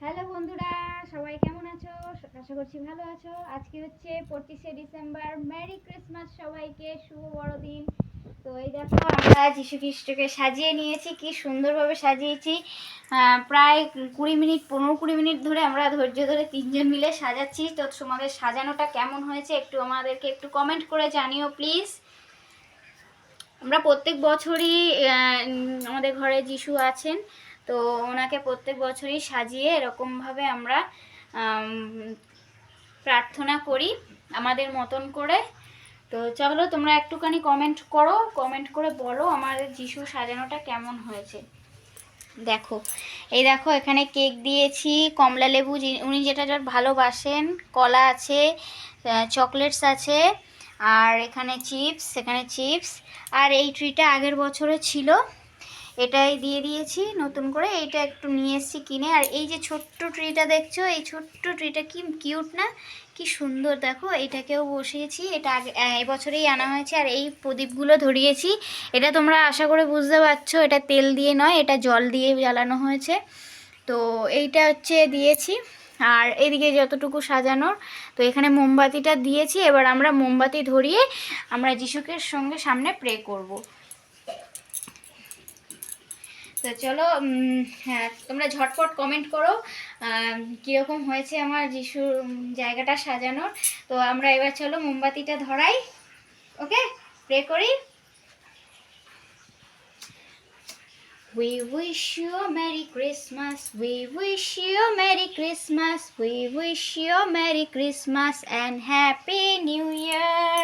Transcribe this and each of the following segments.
Hello বন্ধুরা, সবাই কেমন আছো? আশা করছি ভালো আছো। আজকে হচ্ছে 25শে ডিসেম্বর। মেরি ক্রিসমাস সবাইকে, শুভ বড়দিন। তো এই দেখো আমরা যিশু খ্রিস্টকে সাজিয়ে নিয়েছি, কি সুন্দরভাবে সাজিয়েছি। প্রায় 15-20 মিনিট ধরে আমরা ধৈর্য ধরে তিনজন মিলে সাজাচ্ছি। তো তোমাদের সাজানোটা কেমন হয়েছে একটু আমাদেরকে একটু কমেন্ট করে জানিও প্লিজ। আমরা প্রত্যেক বছরই আমাদের ঘরে যিশু আছেন, তো ওনাকে প্রত্যেক বছরই সাজিয়ে এরকমভাবে আমরা প্রার্থনা করি আমাদের মতন করে। তো চলো তোমরা একটুখানি কমেন্ট করে বলো আমাদের যিশু সাজানোটা কেমন হয়েছে। দেখো এই দেখো এখানে কেক দিয়েছি, কমলা লেবু উনি যেটা ভালোবাসেন, কলা আছে, চকলেটস আছে, আর এখানে চিপস। আর এই ট্রিটা আগের বছরে ছিল, এটাই দিয়ে দিয়েছি নতুন করে। এইটা একটু নিয়ে এসেছি কিনে। আর এই যে ছোট্ট ট্রিটা দেখছো, এই ছোট্ট ট্রিটা কি কিউট না, কি সুন্দর দেখো। এটাকেও বসিয়েছি, এটা এই বছরেই আনা হয়েছে। আর এই প্রদীপগুলো ধরিয়েছি, এটা তোমরা আশা করে বুঝতে পারছো এটা তেল দিয়ে নয়, এটা জল দিয়ে জ্বালানো হয়েছে। তো এইটা হচ্ছে দিয়েছি। আর এদিকে যতটুকু সাজানোর, তো এখানে মোমবাতিটা দিয়েছি। এবার আমরা মোমবাতি ধরিয়ে আমরা যিশুকে সঙ্গে সামনে প্রে করব। তো চলো, হ্যাঁ তোমরা ঝটপট কমেন্ট করো কীরকম হয়েছে আমার যিশুর জায়গাটা সাজানোর। তো আমরা এবার চলো মোমবাতিটা ধরাই, ওকে, প্রে করি। We wish you a Merry Christmas, we wish you a Merry Christmas, we wish you a Merry Christmas and Happy New Year.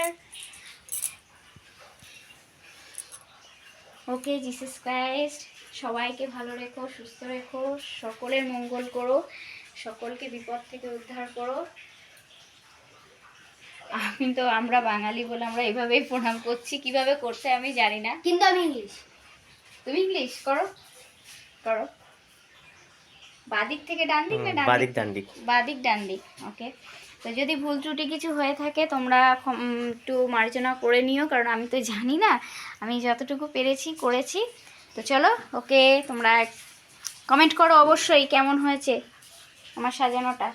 Okay Jesus Christ, সবাইকে ভালো রেখো, সুস্থ রেখো, সকলের মঙ্গল করো, সকলকে বিপদ থেকে উদ্ধার করো। আমরা বাঙালি বলে আমরা এইভাবেই প্রণাম করছি, কিভাবে করতে আমি জানি না, কিন্তু আমি ইংলিশ। তুমি ইংলিশ করো করো। বাদিক থেকে ডান দিক না বাদিক ডান দিক, ওকে। তো যদি ভুল ত্রুটি কিছু হয়ে থাকে তোমরা একটু মার্জনা করে নিও, কারণ আমি তো জানি না, আমি যতটুকু পেরেছি করেছি। তো চলো, ওকে, তোমরা কমেন্ট করো অবশ্যই কেমন হয়েছে আমার সাজানোটা।